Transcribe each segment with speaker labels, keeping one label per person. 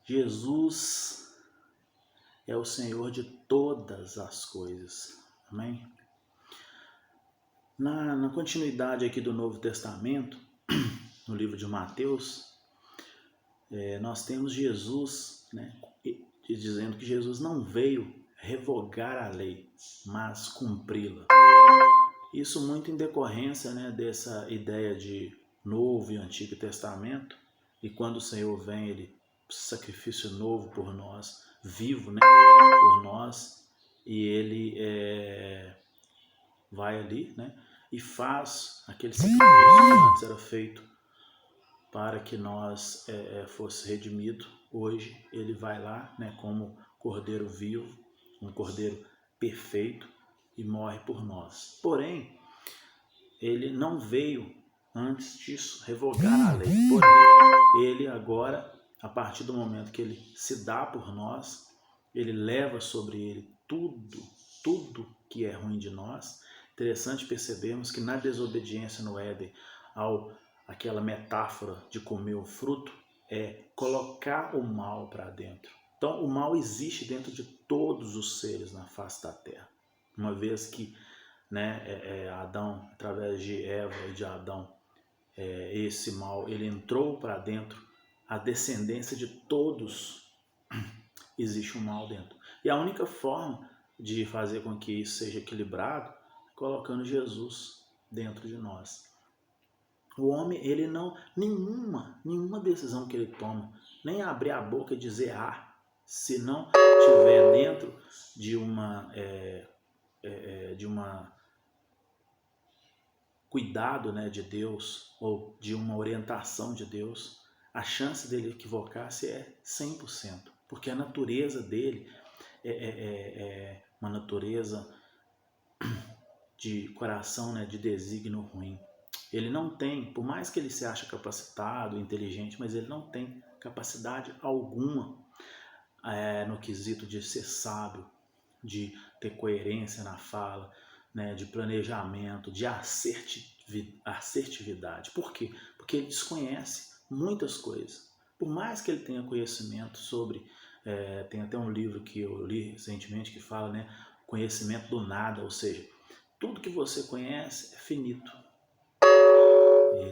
Speaker 1: Jesus é o Senhor de todas as coisas. Amém? Na continuidade aqui do Novo Testamento, no livro de Mateus, nós temos Jesus, né, dizendo que Jesus não veio revogar a lei, mas cumpri-la. Isso muito em decorrência, né, dessa ideia de Novo e Antigo Testamento, e quando o Senhor vem, ele sacrifício novo por nós, vivo, né, por nós, e ele vai ali, né, e faz aquele sacrifício que antes era feito para que nós fosse redimido. Hoje ele vai lá, né, como cordeiro vivo, um cordeiro perfeito, e morre por nós. Porém, ele não veio antes disso revogar a lei. Porém, ele agora, a partir do momento que ele se dá por nós, ele leva sobre ele tudo que é ruim de nós. Interessante percebermos que na desobediência no Éden, aquela metáfora de comer o fruto, é colocar o mal para dentro. Então, o mal existe dentro de todos os seres na face da terra. Uma vez que, né, Adão, através de Eva e de Adão, esse mal ele entrou para dentro, a descendência de todos, existe um mal dentro. E a única forma de fazer com que isso seja equilibrado é colocando Jesus dentro de nós. O homem, ele não, nenhuma decisão que ele toma, nem abrir a boca e dizer se não estiver dentro de uma cuidado, né, de Deus, ou de uma orientação de Deus, a chance dele equivocar-se é 100%, porque a natureza dele é uma natureza de coração, né, de desígnio ruim. Ele não tem, por mais que ele se ache capacitado, inteligente, mas ele não tem capacidade alguma no quesito de ser sábio, de ter coerência na fala, né, de planejamento, de assertividade. Por quê? Porque ele desconhece muitas coisas. Por mais que ele tenha conhecimento sobre, tem até um livro que eu li recentemente que fala, né, conhecimento do nada, ou seja, tudo que você conhece é finito,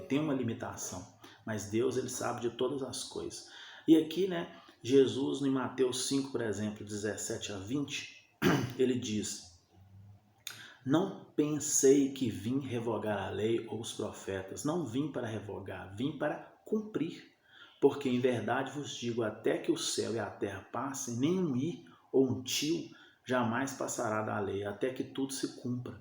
Speaker 1: tem uma limitação, mas Deus, ele sabe de todas as coisas. E aqui, né, Jesus, em Mateus 5, por exemplo, 17 a 20, ele diz: não pensei que vim revogar a lei ou os profetas. Não vim para revogar, vim para cumprir. Porque em verdade vos digo, até que o céu e a terra passem, nem um i ou um tio jamais passará da lei, até que tudo se cumpra.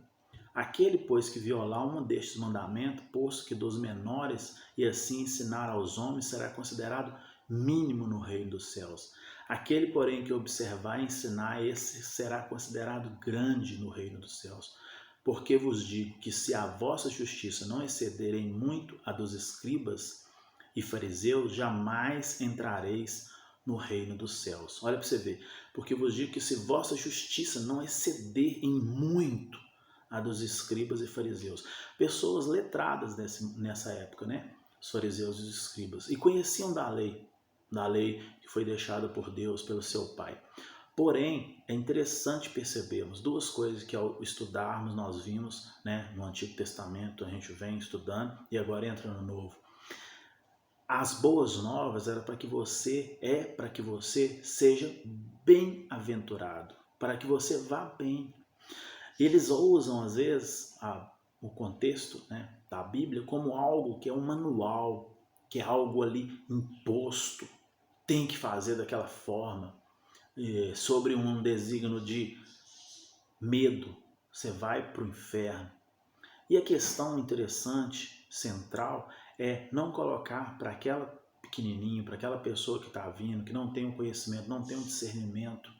Speaker 1: Aquele, pois, que violar um destes mandamentos, posto que dos menores, e assim ensinar aos homens, será considerado mínimo no reino dos céus. Aquele, porém, que observar e ensinar, esse será considerado grande no reino dos céus. Porque vos digo que se a vossa justiça não exceder em muito a dos escribas e fariseus, jamais entrareis no reino dos céus. Olha para você ver. Porque vos digo que se vossa justiça não exceder em muito a dos escribas e fariseus. Pessoas letradas nessa época, né? Os fariseus e os escribas. E conheciam da lei que foi deixada por Deus, pelo seu Pai. Porém, é interessante percebermos duas coisas que ao estudarmos nós vimos, né, no Antigo Testamento, a gente vem estudando e agora entra no Novo. As boas novas era para que você seja bem-aventurado, para que você vá bem. Eles usam, às vezes, o contexto, né, da Bíblia como algo que é um manual, que é algo ali imposto, tem que fazer daquela forma, sobre um desígnio de medo, você vai para o inferno. E a questão interessante, central, é não colocar para aquela pequenininho, para aquela pessoa que está vindo, que não tem um conhecimento, não tem um discernimento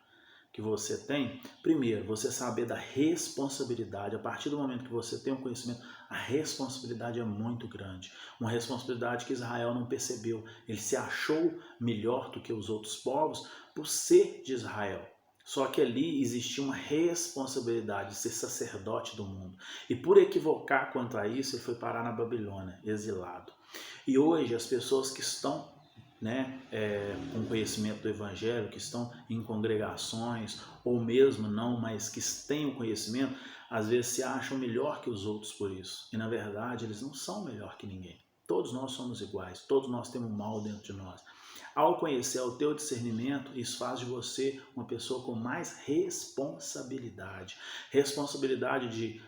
Speaker 1: que você tem, primeiro, você saber da responsabilidade. A partir do momento que você tem um conhecimento, a responsabilidade é muito grande. Uma responsabilidade que Israel não percebeu. Ele se achou melhor do que os outros povos por ser de Israel. Só que ali existia uma responsabilidade de ser sacerdote do mundo. E por equivocar quanto a isso, ele foi parar na Babilônia, exilado. E hoje as pessoas que estão né, com conhecimento do Evangelho, que estão em congregações, ou mesmo não, mas que têm o conhecimento, às vezes se acham melhor que os outros por isso. E na verdade eles não são melhor que ninguém. Todos nós somos iguais, todos nós temos mal dentro de nós. Ao conhecer o teu discernimento, isso faz de você uma pessoa com mais responsabilidade. Responsabilidade de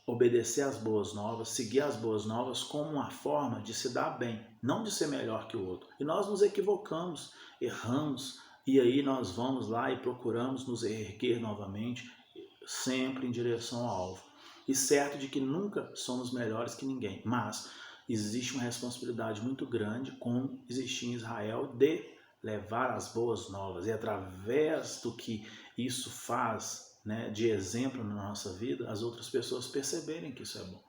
Speaker 1: obedecer às boas novas, seguir as boas novas como uma forma de se dar bem, não de ser melhor que o outro. E nós nos equivocamos, erramos, e aí nós vamos lá e procuramos nos erguer novamente, sempre em direção ao alvo. E certo de que nunca somos melhores que ninguém, mas existe uma responsabilidade muito grande, como existia em Israel, de levar as boas novas. E através do que isso faz, né, de exemplo na nossa vida, as outras pessoas perceberem que isso é bom,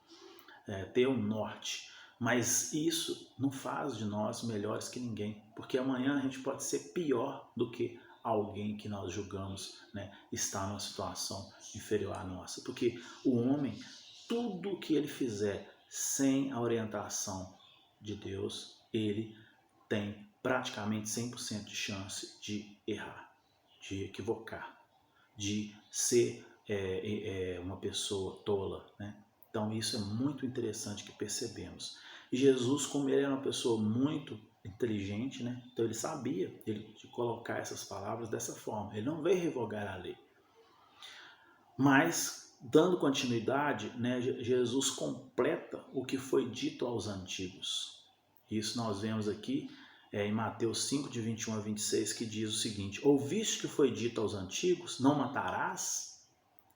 Speaker 1: ter um norte. Mas isso não faz de nós melhores que ninguém, porque amanhã a gente pode ser pior do que alguém que nós julgamos, né, está numa situação inferior à nossa. Porque o homem, tudo que ele fizer sem a orientação de Deus, ele tem praticamente 100% de chance de errar, de equivocar, de ser uma pessoa tola, né? Então isso é muito interessante que percebemos. E Jesus, como ele era uma pessoa muito inteligente, né? Então ele sabia de colocar essas palavras dessa forma. Ele não veio revogar a lei. Mas, dando continuidade, né, Jesus completa o que foi dito aos antigos. Isso nós vemos aqui em Mateus 5, de 21 a 26, que diz o seguinte: ouviste que foi dito aos antigos, não matarás?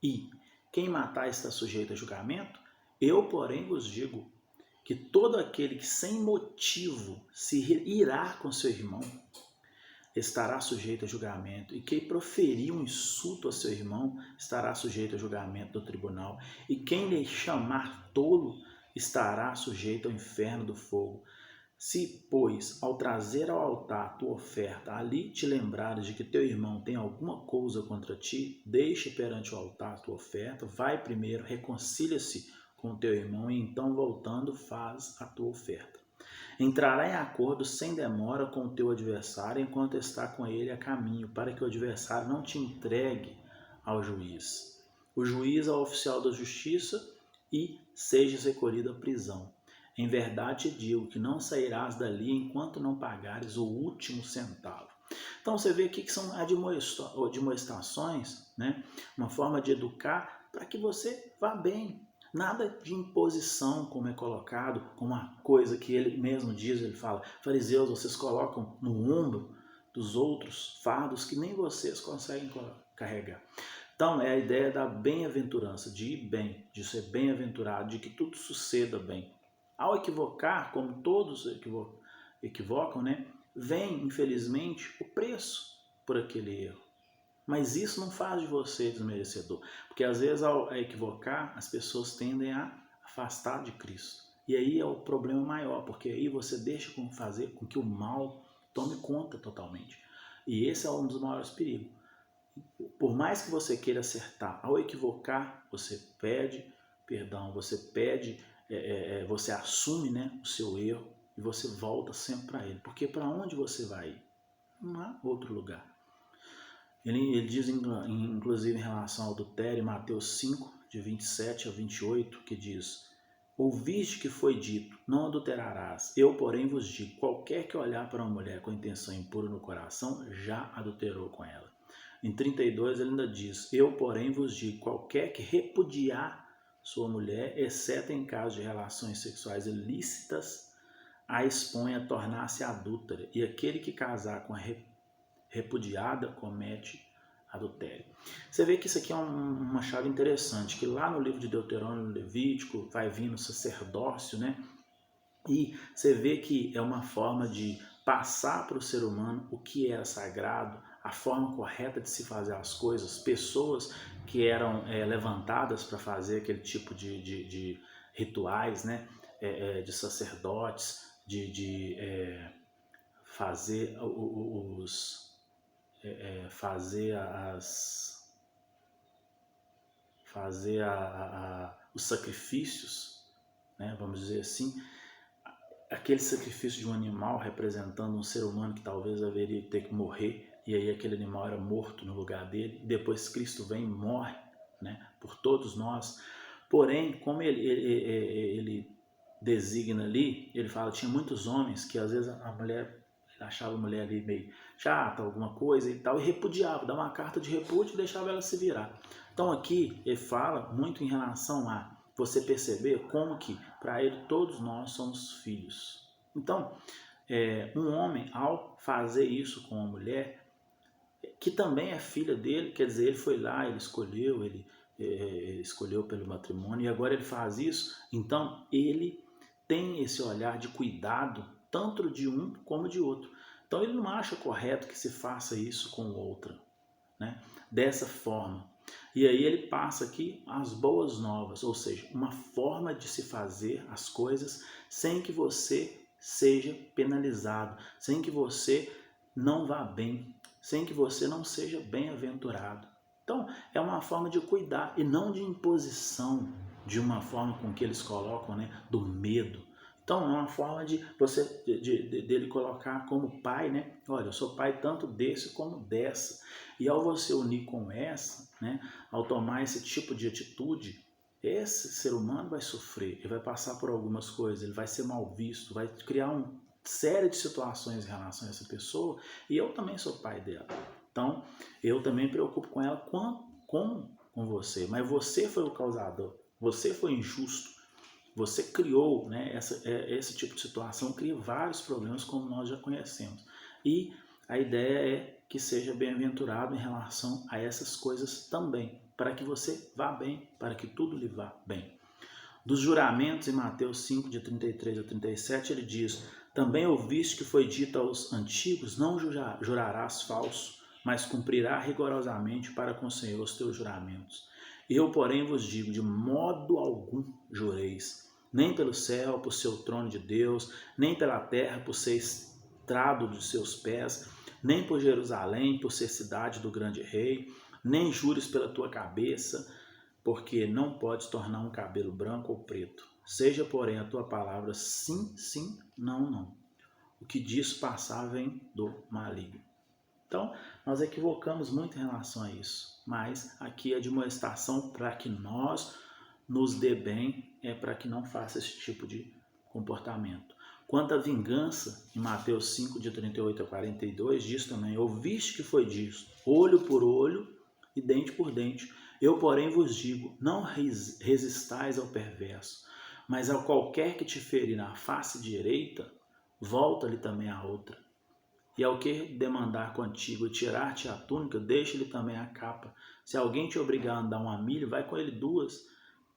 Speaker 1: E quem matar está sujeito a julgamento? Eu, porém, vos digo que todo aquele que sem motivo se irá com seu irmão estará sujeito a julgamento, e quem proferir um insulto a seu irmão estará sujeito a julgamento do tribunal, e quem lhe chamar tolo estará sujeito ao inferno do fogo. Se, pois, ao trazer ao altar tua oferta, ali te lembrares de que teu irmão tem alguma coisa contra ti, deixa perante o altar tua oferta, vai primeiro, reconcilia-se com teu irmão, e então, voltando, faz a tua oferta. Entrará em acordo sem demora com o teu adversário, enquanto está com ele a caminho, para que o adversário não te entregue ao juiz. O juiz é o oficial da justiça, e sejas recolhido à prisão. Em verdade te digo que não sairás dali enquanto não pagares o último centavo. Então você vê aqui que são admoestações, né? Uma forma de educar para que você vá bem. Nada de imposição, como é colocado, como uma coisa que ele mesmo diz, ele fala: fariseus, vocês colocam no ombro dos outros fardos que nem vocês conseguem carregar. Então, é a ideia da bem-aventurança, de ir bem, de ser bem-aventurado, de que tudo suceda bem. Ao equivocar, como todos equivocam, né, vem, infelizmente, o preço por aquele erro. Mas isso não faz de você desmerecedor, porque às vezes ao equivocar, as pessoas tendem a afastar de Cristo. E aí é o problema maior, porque aí você deixa fazer com que o mal tome conta totalmente. E esse é um dos maiores perigos. Por mais que você queira acertar, ao equivocar, você pede perdão, você pede, você assume, né, o seu erro e você volta sempre para ele. Porque para onde você vai ir? Não há outro lugar. Ele diz, inclusive, em relação ao adultério, Mateus 5, de 27 a 28, que diz: ouviste que foi dito, não adulterarás. Eu, porém, vos digo, qualquer que olhar para uma mulher com intenção impura no coração, já adulterou com ela. Em 32 ele ainda diz: eu, porém, vos digo, qualquer que repudiar sua mulher, exceto em caso de relações sexuais ilícitas, a expõe a tornar-se adúltera, e aquele que casar com a repudiada comete adultério. Você vê que isso aqui é uma chave interessante, que lá no livro de Deuteronômio, Levítico, vai vindo o sacerdócio, né? E você vê que é uma forma de passar para o ser humano o que era sagrado, a forma correta de se fazer as coisas, pessoas que eram levantadas para fazer aquele tipo de rituais, né? De sacerdotes, de fazer os sacrifícios, né, vamos dizer assim. aquele sacrifício de um animal representando um ser humano que talvez haveria que ter que morrer, e aí aquele animal era morto no lugar dele, e depois Cristo vem e morre, né, por todos nós. Porém, como ele designa ali, ele fala, tinha muitos homens que às vezes a mulher achava a mulher ali meio chata, alguma coisa e tal, e repudiava, dava uma carta de repúdio e deixava ela se virar. Então aqui ele fala muito em relação a você perceber como que para ele todos nós somos filhos. Então, um homem ao fazer isso com uma mulher, que também é filha dele, quer dizer, ele foi lá, ele escolheu pelo matrimônio e agora ele faz isso, então ele tem esse olhar de cuidado tanto de um como de outro. Então ele não acha correto que se faça isso com outra, né? Dessa forma. E aí ele passa aqui as boas novas, ou seja, uma forma de se fazer as coisas sem que você seja penalizado, sem que você não vá bem, sem que você não seja bem-aventurado. Então, é uma forma de cuidar e não de imposição, de uma forma com que eles colocam, né, do medo. Então, é uma forma de você dele colocar como pai, né? Olha, eu sou pai tanto desse como dessa. E ao você unir com essa, né, ao tomar esse tipo de atitude, esse ser humano vai sofrer, ele vai passar por algumas coisas, ele vai ser mal visto, vai criar uma série de situações em relação a essa pessoa, e eu também sou pai dela. Então, eu também me preocupo com ela como com você, mas você foi o causador, você foi injusto, você criou, né, esse tipo de situação, cria vários problemas como nós já conhecemos. E a ideia é que seja bem-aventurado em relação a essas coisas também, para que você vá bem, para que tudo lhe vá bem. Dos juramentos, em Mateus 5, de 33 a 37, ele diz, também ouviste que foi dito aos antigos, não jurarás falso, mas cumprirá rigorosamente para com o Senhor os teus juramentos. Eu, porém, vos digo, de modo algum jureis, nem pelo céu, por seu trono de Deus, nem pela terra, por ser estrado dos seus pés, nem por Jerusalém, por ser cidade do grande rei, nem jures pela tua cabeça, porque não podes tornar um cabelo branco ou preto. Seja, porém, a tua palavra sim, sim, não, não. O que disso passar vem do maligno. Então, nós equivocamos muito em relação a isso, mas aqui é de uma estação para que nós nos dê bem, para que não faça esse tipo de comportamento. Quanto à vingança, em Mateus 5, de 38 a 42, diz também, ouviste que foi dito, olho por olho e dente por dente. Eu, porém, vos digo, não resistais ao perverso, mas ao qualquer que te ferir na face direita, volta-lhe também a outra. E ao que demandar contigo e tirar-te a túnica, deixa-lhe também a capa. Se alguém te obrigar a andar uma milha, vai com ele duas.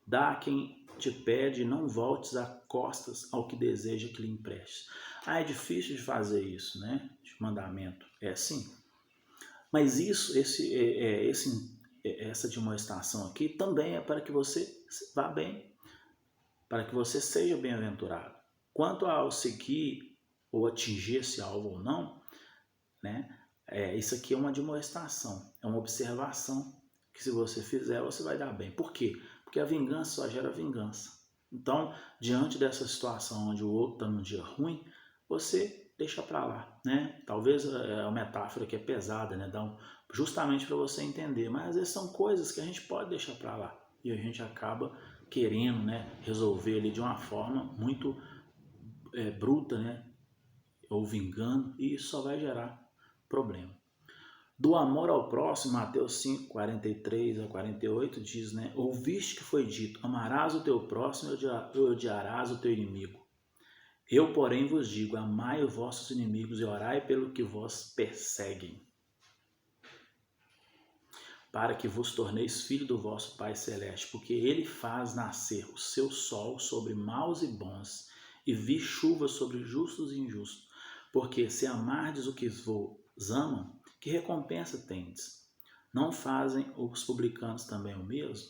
Speaker 1: Dá a quem te pede e não voltes a costas ao que deseja que lhe emprestes. É difícil de fazer isso, né? De mandamento. É sim. Mas isso, essa demonstração aqui também é para que você vá bem, para que você seja bem-aventurado. Quanto ao seguir ou atingir esse alvo ou não, né? Isso aqui é uma demonstração, é uma observação que se você fizer, você vai dar bem. Por quê? Porque a vingança só gera vingança. Então, diante dessa situação onde o outro está num dia ruim, você deixa para lá, né? Talvez é uma metáfora que é pesada, né? Justamente para você entender, mas às vezes são coisas que a gente pode deixar para lá e a gente acaba querendo, né, resolver ali de uma forma muito bruta, né? Ou vingando, e isso só vai gerar problema. Do amor ao próximo, Mateus 5, 43 a 48 diz, né? Ouviste que foi dito, amarás o teu próximo e odiarás o teu inimigo. Eu, porém, vos digo, amai os vossos inimigos e orai pelo que vos perseguem, para que vos torneis filho do vosso Pai Celeste, porque ele faz nascer o seu sol sobre maus e bons, e vir chuva sobre justos e injustos. Porque se amardes o que vos amam, que recompensa tendes? Não fazem os publicanos também o mesmo?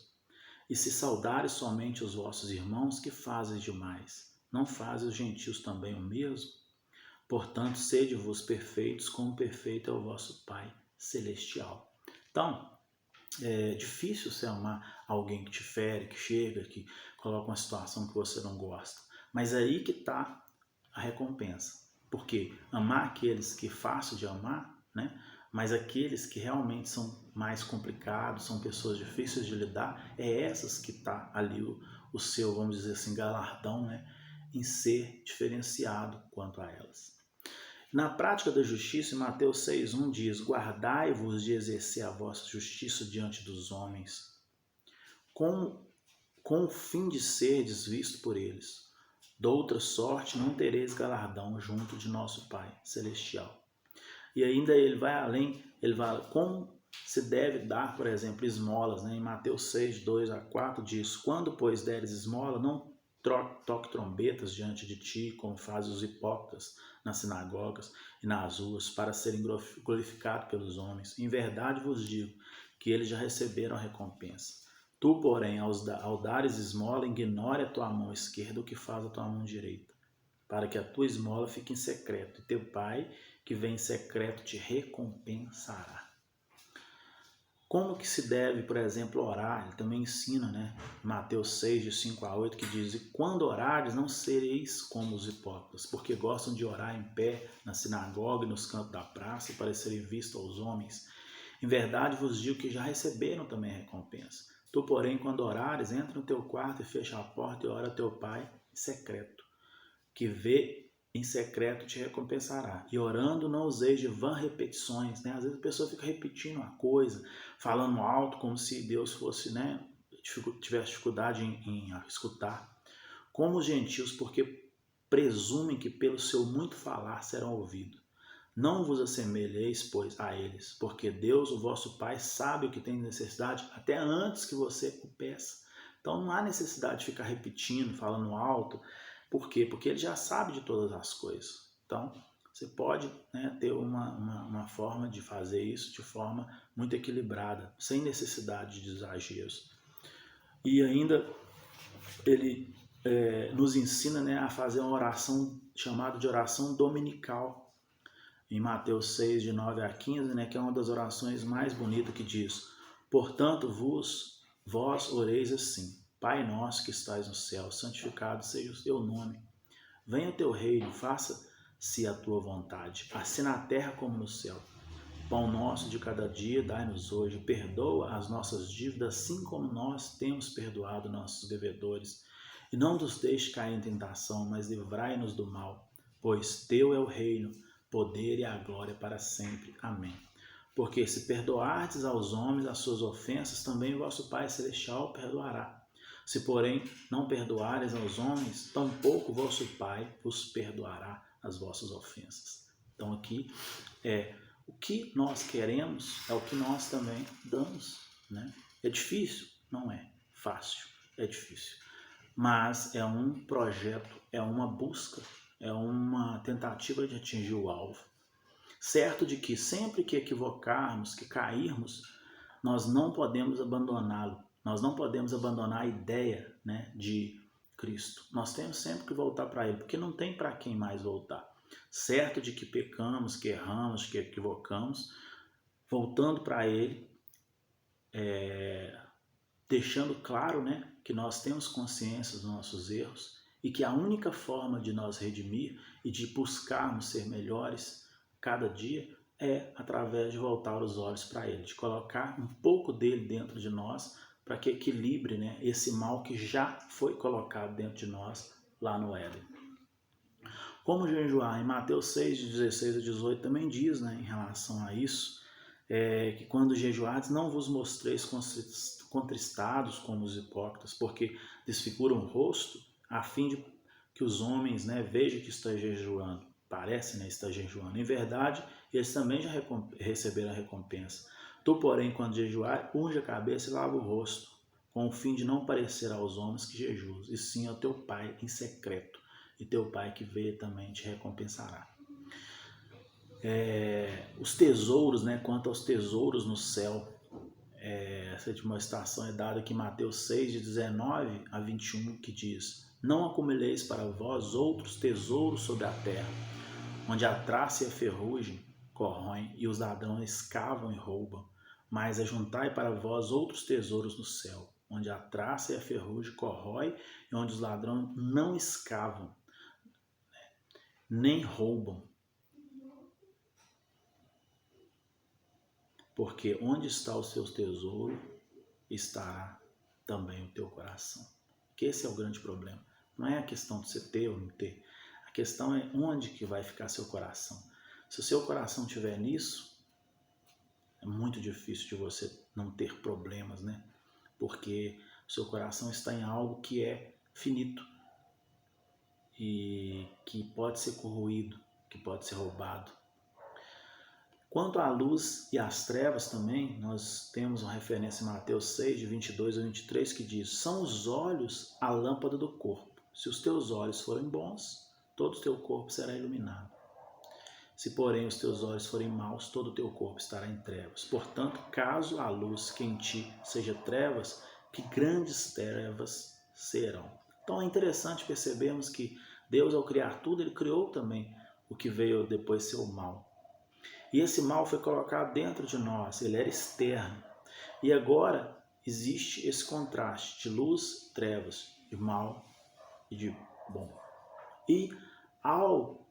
Speaker 1: E se saudares somente os vossos irmãos, que fazem demais? Não fazem os gentios também o mesmo? Portanto, sede-vos perfeitos, como perfeito é o vosso Pai Celestial. Então, é difícil você amar alguém que te fere, que chega, que coloca uma situação que você não gosta. Mas aí que está a recompensa. Porque amar aqueles que é fácil de amar, né? Mas aqueles que realmente são mais complicados, são pessoas difíceis de lidar, é essas que está ali o seu, vamos dizer assim, galardão, né? Em ser diferenciado quanto a elas. Na prática da justiça, em Mateus 6,1 diz: guardai-vos de exercer a vossa justiça diante dos homens, com o fim de serdes visto por eles. Doutra sorte não tereis galardão junto de nosso Pai Celestial. E ainda ele vai além, ele fala como se deve dar, por exemplo, esmolas. Né? Em Mateus 6, 2 a 4 diz: quando, pois, deres esmola, não toque trombetas diante de ti, como fazem os hipócritas nas sinagogas e nas ruas, para serem glorificados pelos homens. Em verdade vos digo que eles já receberam a recompensa. Tu, porém, ao dares esmola, ignore a tua mão esquerda o que faz a tua mão direita, para que a tua esmola fique em secreto, e teu Pai, que vem em secreto, te recompensará. Como que se deve, por exemplo, orar? Ele também ensina, né? Mateus 6, de 5 a 8, que diz: e quando orares, não sereis como os hipócritas, porque gostam de orar em pé, na sinagoga e nos cantos da praça, para serem vistos aos homens. Em verdade vos digo que já receberam também a recompensa. Tu, porém, quando orares, entra no teu quarto e fecha a porta e ora a teu Pai em secreto, que vê em secreto te recompensará. E orando não useis de vã repetições, né? Às vezes a pessoa fica repetindo uma coisa, falando alto, como se Deus fosse, né, tivesse dificuldade em escutar. Como os gentios, porque presumem que pelo seu muito falar serão ouvidos. Não vos assemelheis, pois, a eles, porque Deus, o vosso Pai, sabe o que tem necessidade até antes que você o peça. Então não há necessidade de ficar repetindo, falando alto. Por quê? Porque ele já sabe de todas as coisas. Então, você pode, né, ter uma forma de fazer isso de forma muito equilibrada, sem necessidade de exageros. E ainda ele nos ensina, né, a fazer uma oração chamada de oração dominical. Em Mateus 6, de 9 a 15, né, que é uma das orações mais bonitas, que diz: portanto, vós oreis assim: Pai nosso que estais no céu, santificado seja o teu nome. Venha o teu reino, faça-se a tua vontade, assim na terra como no céu. Pão nosso de cada dia dai-nos hoje, perdoa as nossas dívidas, assim como nós temos perdoado nossos devedores. E não nos deixe cair em tentação, mas livrai-nos do mal, pois teu é o reino, poder e a glória para sempre. Amém. Porque se perdoardes aos homens as suas ofensas, também o vosso Pai Celestial perdoará. Se, porém, não perdoares aos homens, tampouco vosso Pai vos perdoará as vossas ofensas. Então aqui o que nós queremos é o que nós também damos, né? É difícil? Não é fácil, é difícil. Mas é um projeto, é uma busca, é uma tentativa de atingir o alvo. Certo de que sempre que equivocarmos, que cairmos, nós não podemos abandoná-lo. Nós não podemos abandonar a ideia, né, de Cristo. Nós temos sempre que voltar para Ele, porque não tem para quem mais voltar. Certo de que pecamos, que erramos, que equivocamos, voltando para Ele, deixando claro, né, que nós temos consciência dos nossos erros e que a única forma de nós redimir e de buscarmos ser melhores cada dia é através de voltar os olhos para Ele, de colocar um pouco dele dentro de nós, para que equilibre, né, esse mal que já foi colocado dentro de nós lá no Éden. Como jejuar? Em Mateus 6, de 16 a 18 também diz, né, em relação a isso, que quando jejuardes não vos mostreis contristados como os hipócritas, porque desfiguram o rosto, a fim de que os homens, né, vejam que está jejuando. Parece, né, estar jejuando. Em verdade, eles também já receberam a recompensa. Tu, porém, quando jejuar, unge a cabeça e lava o rosto, com o fim de não parecer aos homens que jejuas, e sim ao teu Pai em secreto, e teu Pai que vê também te recompensará. Os tesouros, né, quanto aos tesouros no céu, essa demonstração é dada aqui em Mateus 6, de 19 a 21, que diz: não acumuleis para vós outros tesouros sobre a terra, onde a traça e a ferrugem corroem e os ladrões cavam e roubam, mas ajuntai para vós outros tesouros no céu, onde a traça e a ferrugem corrói e onde os ladrões não escavam. nem roubam. Porque onde está o seu tesouro, estará também o teu coração. Que esse é o grande problema. Não é a questão de você ter ou não ter. A questão é onde que vai ficar seu coração. Se o seu coração estiver nisso, é muito difícil de você não ter problemas, né? Porque o seu coração está em algo que é finito e que pode ser corroído, que pode ser roubado. Quanto à luz e às trevas também, nós temos uma referência em Mateus 6, de 22 a 23, que diz: são os olhos a lâmpada do corpo. Se os teus olhos forem bons, todo o teu corpo será iluminado. Se, porém, os teus olhos forem maus, todo o teu corpo estará em trevas. Portanto, caso a luz que em ti seja trevas, que grandes trevas serão. Então é interessante percebermos que Deus, ao criar tudo, Ele criou também o que veio depois ser o mal. E esse mal foi colocado dentro de nós, ele era externo. E agora existe esse contraste de luz, trevas, de mal e de bom. E ao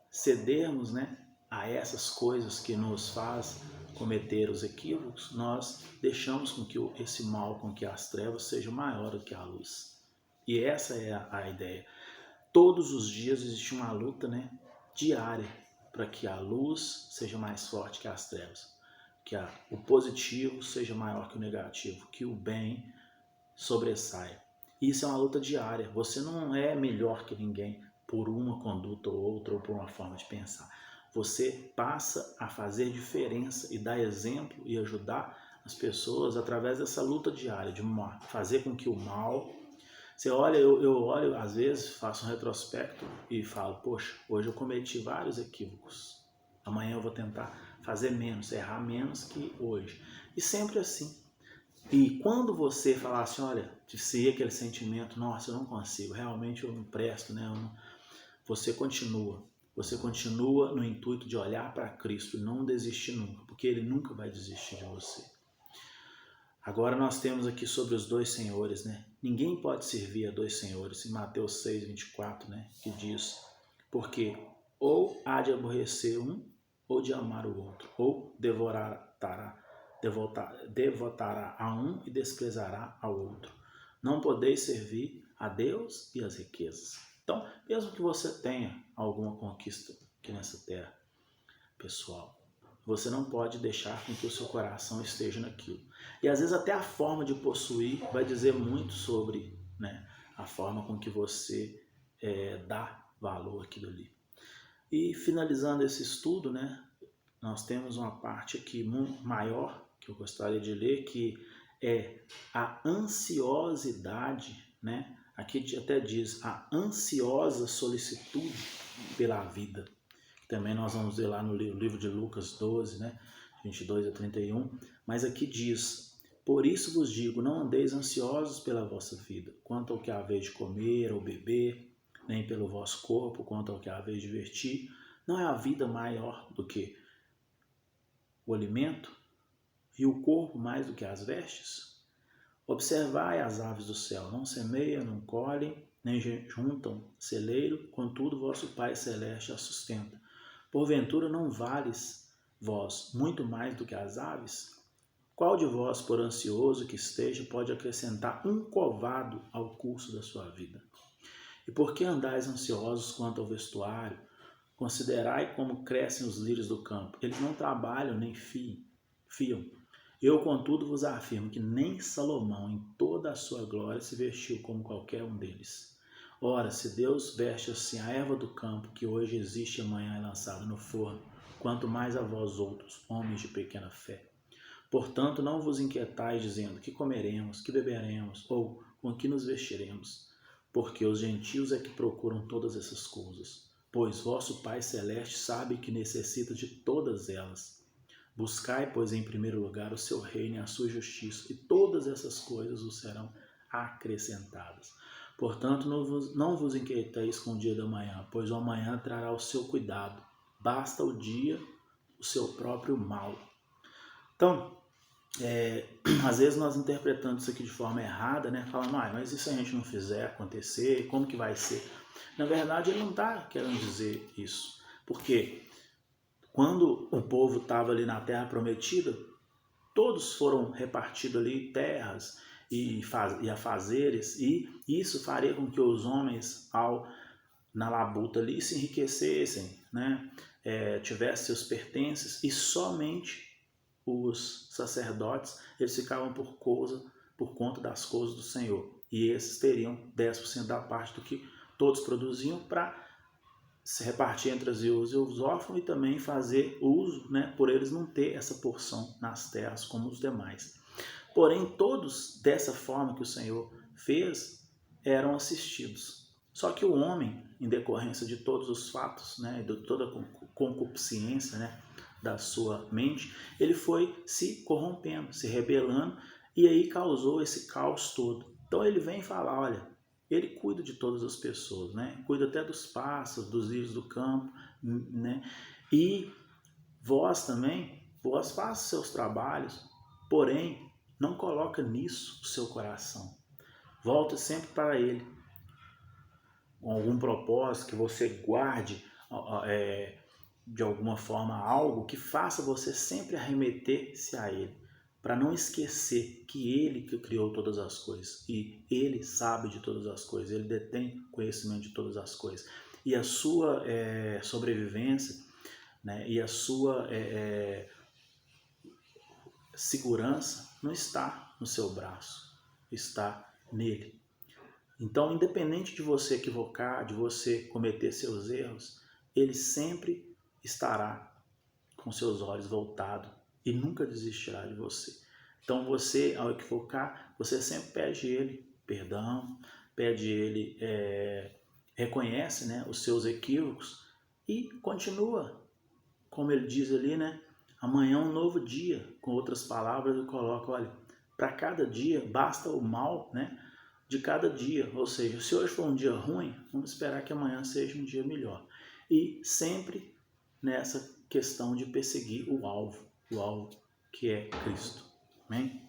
Speaker 1: cedermos, né, a essas coisas que nos faz cometer os equívocos, nós deixamos com que esse mal, com que as trevas sejam maior do que a luz. E essa é a ideia. Todos os dias existe uma luta, né, diária, para que a luz seja mais forte que as trevas, que o positivo seja maior que o negativo, que o bem sobressaia. Isso é uma luta diária. Você não é melhor que ninguém por uma conduta ou outra, ou por uma forma de pensar. Você passa a fazer diferença e dar exemplo e ajudar as pessoas através dessa luta diária, de fazer com que o mal... Você olha, eu olho, às vezes, faço um retrospecto e falo, poxa, hoje eu cometi vários equívocos. Amanhã eu vou tentar fazer menos, errar menos que hoje. E sempre assim. E quando você falar assim, olha, se aquele sentimento, nossa, eu não consigo, realmente eu não presto, né? Você continua no intuito de olhar para Cristo e não desistir nunca, porque Ele nunca vai desistir de você. Agora nós temos aqui sobre os dois senhores, né? Ninguém pode servir a dois senhores, em Mateus 6, 24, né? Que diz, porque ou há de aborrecer um, ou de amar o outro, ou devotará a um e desprezará ao outro. Não podeis servir a Deus e às riquezas. Então, mesmo que você tenha alguma conquista aqui nessa terra, pessoal, você não pode deixar com que o seu coração esteja naquilo. E às vezes até a forma de possuir vai dizer muito sobre, né, a forma com que você dá valor àquilo ali. E finalizando esse estudo, né, nós temos uma parte aqui maior que eu gostaria de ler, que é a ansiosidade, né? Aqui até diz a ansiosa solicitude pela vida. Também nós vamos ver lá no livro de Lucas 12, né? 22 a 31. Mas aqui diz, por isso vos digo, não andeis ansiosos pela vossa vida, quanto ao que haveis de comer ou beber, nem pelo vosso corpo, quanto ao que haveis de vestir. Não é a vida maior do que o alimento e o corpo mais do que as vestes? Observai as aves do céu, não semeiam, não colhem, nem juntam celeiro, contudo vosso Pai Celeste as sustenta. Porventura não vales vós muito mais do que as aves? Qual de vós, por ansioso que esteja, pode acrescentar um covado ao curso da sua vida? E por que andais ansiosos quanto ao vestuário? Considerai como crescem os lírios do campo. Eles não trabalham nem fiam. Eu, contudo, vos afirmo que nem Salomão, em toda a sua glória, se vestiu como qualquer um deles. Ora, se Deus veste assim a erva do campo, que hoje existe e amanhã é lançada no forno, quanto mais a vós outros, homens de pequena fé. Portanto, não vos inquietais dizendo que comeremos, que beberemos, ou com que nos vestiremos, porque os gentios é que procuram todas essas coisas. Pois vosso Pai Celeste sabe que necessita de todas elas. Buscai, pois, em primeiro lugar o seu reino e a sua justiça, e todas essas coisas vos serão acrescentadas. Portanto, não vos inquieteis com o dia da manhã, pois o amanhã trará o seu cuidado. Basta o dia o seu próprio mal. Então, às vezes nós interpretamos isso aqui de forma errada, né? Falando, mas e se a gente não fizer acontecer, como que vai ser? Na verdade, ele não está querendo dizer isso, porque quando o povo estava ali na terra prometida, todos foram repartidos ali terras e afazeres, e isso faria com que os homens, na labuta ali, se enriquecessem, né? Tivessem seus pertences, e somente os sacerdotes, eles ficavam por conta das coisas do Senhor, e esses teriam 10% da parte do que todos produziam para se repartir entre os viúvos e os órfãos, e também fazer uso, né, por eles não ter essa porção nas terras como os demais. Porém, todos, dessa forma que o Senhor fez, eram assistidos. Só que o homem, em decorrência de todos os fatos, né, de toda a concupiscência, né, da sua mente, ele foi se corrompendo, se rebelando, e aí causou esse caos todo. Então ele vem falar, olha, ele cuida de todas as pessoas, né? Cuida até dos pássaros, dos lírios do campo, né? E vós também, vós façam seus trabalhos, porém não coloca nisso o seu coração. Volta sempre para ele, com algum propósito, que você guarde de alguma forma algo que faça você sempre arremeter-se a ele, para não esquecer que ele que criou todas as coisas, e ele sabe de todas as coisas, ele detém conhecimento de todas as coisas, e a sua sobrevivência, né, e a sua segurança não está no seu braço, está nele. Então, independente de você equivocar, de você cometer seus erros, ele sempre estará com seus olhos voltados e nunca desistirá de você. Então você, ao equivocar, você sempre pede ele perdão, pede ele, reconhece, né, os seus equívocos e continua, como ele diz ali, né, amanhã é um novo dia. Com outras palavras, eu coloco, olha, para cada dia basta o mal, né, de cada dia. Ou seja, se hoje for um dia ruim, vamos esperar que amanhã seja um dia melhor. E sempre nessa questão de perseguir o alvo que é Cristo. Amém?